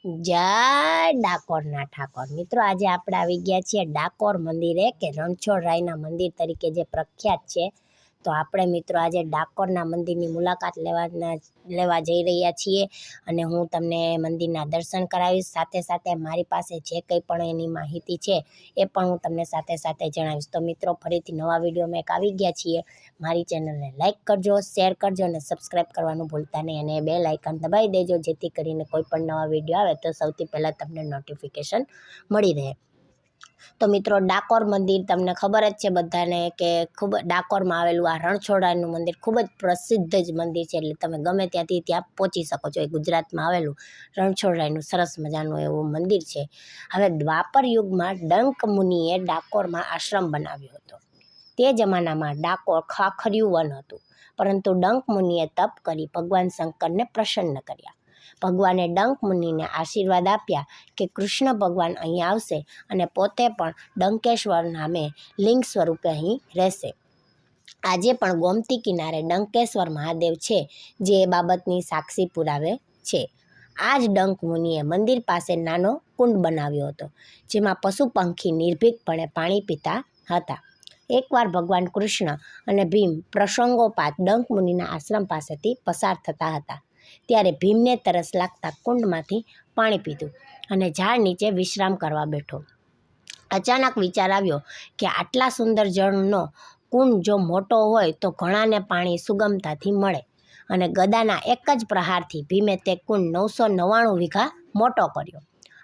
જય ડાકોરના ઠાકોર મિત્રો, આજે આપણે આવી ગયા છીએ ડાકોર મંદિરે કે રણછોડરાયના મંદિર તરીકે જે પ્રખ્યાત છે. તો આપણે મિત્રો આજે ડાકોરના મંદિરની મુલાકાત લેવા જઈ રહ્યા છીએ અને હું તમને મંદિરના દર્શન કરાવીશ. સાથે સાથે મારી પાસે જે કંઈ પણ એની માહિતી છે એ પણ હું તમને સાથે સાથે જણાવીશ. તો મિત્રો, ફરીથી નવા વિડીયોમાં એક આવી ગયા છીએ. મારી ચેનલને લાઇક કરજો, શેર કરજો અને સબસ્ક્રાઈબ કરવાનું ભૂલતા નહીં, અને બેલ આઇકન દબાવી દેજો, જેથી કરીને કોઈ પણ નવા વિડીયો આવે તો સૌથી પહેલાં તમને નોટિફિકેશન મળી રહે. તો મિત્રો, ડાકોર મંદિર તમને ખબર જ છે બધાને કે ખૂબ ડાકોરમાં આવેલું આ રણછોડરાયનું મંદિર ખૂબ જ પ્રસિદ્ધ જ મંદિર છે. એટલે તમે ગમે ત્યાંથી ત્યાં પહોંચી શકો છો. એ ગુજરાતમાં આવેલું રણછોડરાયનું સરસ મજાનું એવું મંદિર છે. હવે દ્વાપર યુગમાં ડંક મુનિએ ડાકોરમાં આશ્રમ બનાવ્યો હતો. તે જમાનામાં ડાકોર ખાખર્યું વન હતું, પરંતુ ડંક મુનિએ તપ કરી ભગવાન શંકરને પ્રસન્ન કર્યા. ભગવાને ડંક મુનિને આશીર્વાદ આપ્યા કે કૃષ્ણ ભગવાન અહીં આવશે અને પોતે પણ ડંકેશ્વર નામે લિંગ સ્વરૂપે અહીં રહેશે. આજે પણ ગોમતી કિનારે ડંકેશ્વર મહાદેવ છે, જે એ બાબતની સાક્ષી પુરાવે છે. આ જ ડંક મુનિએ મંદિર પાસે નાનો કુંડ બનાવ્યો હતો, જેમાં પશુ પંખી નિર્ભીકપણે પાણી પીતા હતા. એકવાર ભગવાન કૃષ્ણ અને ભીમ પ્રસંગોપાત ડંક મુનિના આશ્રમ પાસેથી પસાર થતા હતા. ત્યારે ભીમને તરસ લાગતા કુંડમાંથી પાણી પીધું અને ઝાડ નીચે વિશ્રામ કરવા બેઠો. અચાનક વિચાર આવ્યો કે આટલા સુંદર જળનો કુંડ જો મોટો હોય તો ઘણાને પાણી સુગમતાથી મળે, અને ગદાના એક જ પ્રહારથી ભીમે તે કુંડ 999 વીઘા મોટો કર્યો.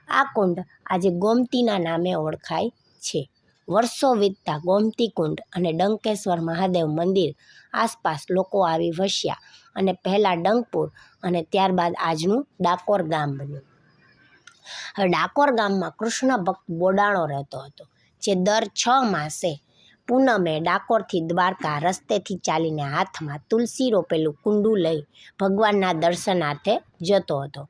આ કુંડ આજે ગોમતીના નામે ઓળખાય છે. વર્ષો વીતતા ગોમતી કુંડ અને ડંકેશ્વર મહાદેવ મંદિર આસપાસ લોકો આવી વસ્યા અને પહેલાં ડંકપુર અને ત્યારબાદ આજનું ડાકોર ગામ બન્યું. હવે ડાકોર ગામમાં કૃષ્ણ ભક્ત બોડાણો રહેતો હતો, જે દર 6 માસે પૂનમે ડાકોરથી દ્વારકા રસ્તેથી ચાલીને હાથમાં તુલસી રોપેલું કુંડું લઈ ભગવાનના દર્શનાર્થે જતો હતો.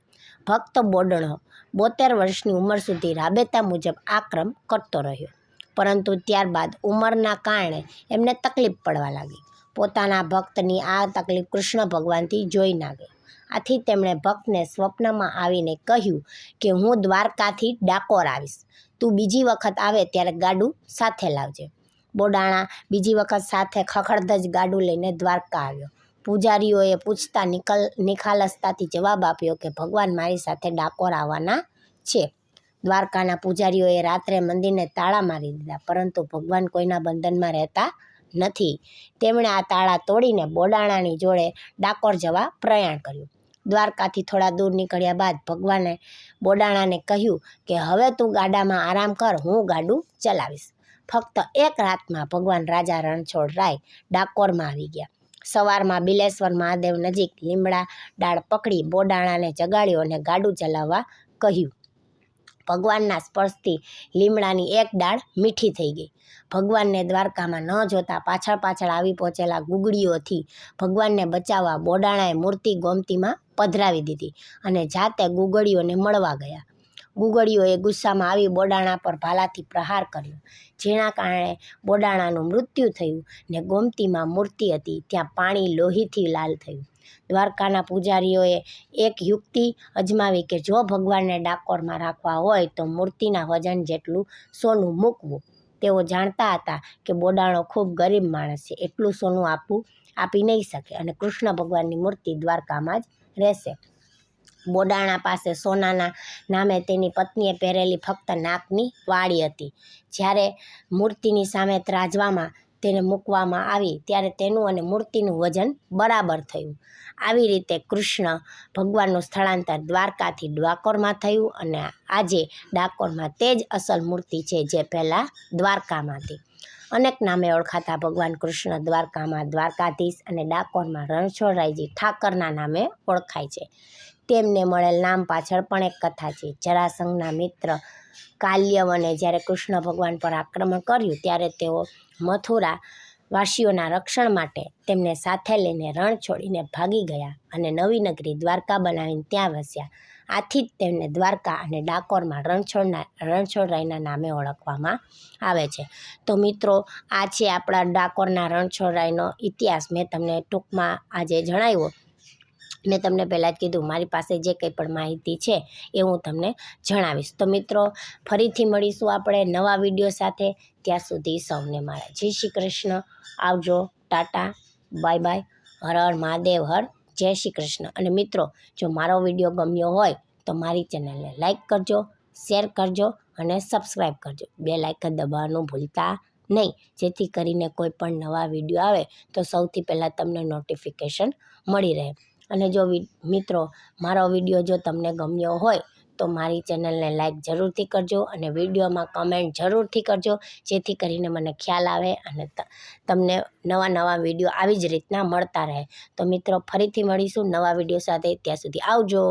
ભક્ત બોડણો 72 વર્ષની ઉંમર સુધી રાબેતા મુજબ આ ક્રમ કરતો રહ્યો, પરંતુ ત્યારબાદ ઉંમરના કારણે એમને તકલીફ પડવા લાગી. પોતાના ભક્તની આ તકલીફ કૃષ્ણ ભગવાનથી જોઈ ના ગઈ. આથી તેમણે ભક્તને સ્વપ્નમાં આવીને કહ્યું કે હું દ્વારકાથી ડાકોર આવીશ, તું બીજી વખત આવે ત્યારે ગાડું સાથે લાવજે. બોડાણા બીજી વખત સાથે ખખડધજ ગાડું લઈને દ્વારકા આવ્યો. પૂજારીઓએ પૂછતા નિખાલસતાથી જવાબ આપ્યો કે ભગવાન મારી સાથે ડાકોર આવવાના છે. દ્વારકાના પૂજારીઓએ રાત્રે મંદિરને તાળા મારી દીધા, પરંતુ ભગવાન કોઈના બંધનમાં રહેતા નથી. તેમણે આ તાળા તોડીને બોડાણાની જોડે ડાકોર જવા પ્રયાણ કર્યું. દ્વારકાથી થોડા દૂર નીકળ્યા બાદ ભગવાને બોડાણાને કહ્યું કે હવે તું ગાડામાં આરામ કર, હું ગાડું ચલાવીશ. ફક્ત એક રાતમાં ભગવાન રાજા રણછોડરાય ડાકોરમાં આવી ગયા. સવારમાં બિલેશ્વર મહાદેવ નજીક લીમડા ડાળ પકડી બોડાણાને જગાડ્યો અને ગાડું ચલાવવા કહ્યું. ભગવાનના સ્પર્શથી લીમડાની એક ડાળ મીઠી થઈ ગઈ. ભગવાનને દ્વારકામાં ન જોતા પાછળ આવી પહોંચેલા ગુગળીઓથી ભગવાનને બચાવવા બોડાણાએ મૂર્તિ ગોમતીમાં પધરાવી દીધી અને જાતે ગુગળીઓને મળવા ગયા. ગુગળીઓએ ગુસ્સામાં આવી બોડાણા પર ભાલાથી પ્રહાર કર્યો, જેના કારણે બોડાણાનું મૃત્યુ થયું ને ગોમતીમાં મૂર્તિ હતી ત્યાં પાણી લોહીથી લાલ થયું. દ્વારકાના પૂજારીઓએ એક યુક્તિ અજમાવી કે જો ભગવાનને ડાકોરમાં રાખવા હોય તો મૂર્તિના વજન જેટલું સોનું મૂકવું. તેઓ જાણતા હતા કે બોડાણો ખૂબ ગરીબ માણસ છે, એટલું સોનું આપી નહીં શકે અને કૃષ્ણ ભગવાનની મૂર્તિ દ્વારકામાં જ રહેશે. બોડાણા પાસે સોનાના નામે તેની પત્નીએ પહેરેલી ફક્ત નાકની વાળી હતી. જ્યારે મૂર્તિની સામે ત્રાજવામાં તેને મૂકવામાં આવી ત્યારે તેનું અને મૂર્તિનું વજન બરાબર થયું. આવી રીતે કૃષ્ણ ભગવાનનું સ્થળાંતર દ્વારકાથી ડાકોરમાં થયું અને આજે ડાકોરમાં તે જ અસલ મૂર્તિ છે જે પહેલાં દ્વારકામાં હતી. અનેક નામે ઓળખાતા ભગવાન કૃષ્ણ દ્વારકામાં દ્વારકાધીશ અને ડાકોરમાં રણછોડરાયજી ઠાકરના નામે ઓળખાય છે. તેમને મળેલ નામ પાછળ પણ એક કથા છે. જરાસંઘના મિત્ર કાલ્યવને જ્યારે કૃષ્ણ ભગવાન પર આક્રમણ કર્યું ત્યારે તેઓ મથુરા વાસીઓના રક્ષણ માટે તેમને સાથે લઈને રણ છોડીને ભાગી ગયા અને નવી નગરી દ્વારકા બનાવીને ત્યાં વસ્યા. આથી જ તેમને દ્વારકા અને ડાકોરમાં રણછોડરાયના નામે ઓળખવામાં આવે છે. તો મિત્રો, આ છે આપણા ડાકોરના રણછોડરાયનો ઇતિહાસ. મેં તમને ટૂંકમાં આજે જણાવ્યો. મેં તમને પહેલાં જ કીધું મારી પાસે જે કંઈ પણ માહિતી છે એ હું તમને જણાવીશ. તો મિત્રો ફરીથી મળીશું આપણે નવા વિડીયો સાથે. ત્યાં સુધી સૌને મારા જય શ્રી કૃષ્ણ. આવજો. Tata, bye bye. હર હર મહાદેવ, હર જય શ્રી કૃષ્ણ. અને મિત્રો જો મારો વિડીયો ગમ્યો હોય તો મારી ચેનલને લાઈક કરજો, શેર કરજો અને સબસ્ક્રાઈબ કરજો. બેલ આઇકન દબાવવાનું ભૂલતા નહીં, જેથી કરીને કોઈ પણ નવા વિડીયો આવે તો સૌથી પહેલાં તમને નોટિફિકેશન મળી રહે. અને જો મિત્રો મારો વિડીયો જો તમને ગમ્યો હોય તો મારી ચેનલને લાઈક જરૂરથી કરજો અને વિડીયોમાં કમેન્ટ જરૂરથી કરજો, જેથી કરીને મને ખ્યાલ આવે અને તમને નવા નવા વિડીયો આવી જ રીતના મળતા રહે. તો મિત્રો ફરીથી મળીશું નવા વિડીયો સાથે. ત્યાં સુધી આવજો.